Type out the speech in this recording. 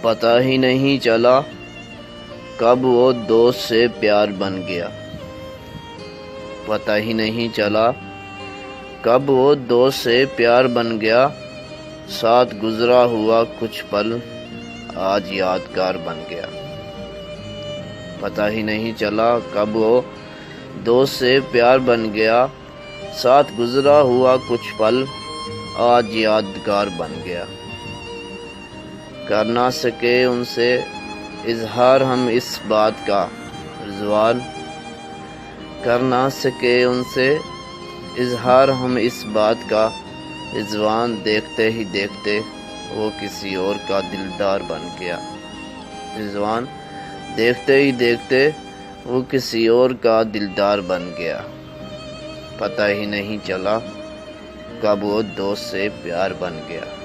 پتہ ہی نہیں چلا کب وہ دوست سے پیار بن گیا۔ پتہ ہی نہیں چلا کب وہ دوست سے پیار بن گیا، ساتھ گزرا ہوا کچھ پل آج یادگار بن گیا۔ پتہ ہی نہیں چلا کب وہ دوست سے پیار بن گیا، ساتھ گزرا ہوا کچھ پل آج یادگار بن گیا۔ کر نہ سکے ان سے اظہار ہم اس بات کا رضوان، کر نہ سکے ان سے اظہار ہم اس بات کا رضوان، دیکھتے ہی دیکھتے وہ کسی اور کا دلدار بن گیا۔ رضوان، دیکھتے ہی دیکھتے وہ کسی اور کا دلدار بن گیا۔ پتہ ہی نہیں چلا کب وہ دوست سے پیار بن گیا۔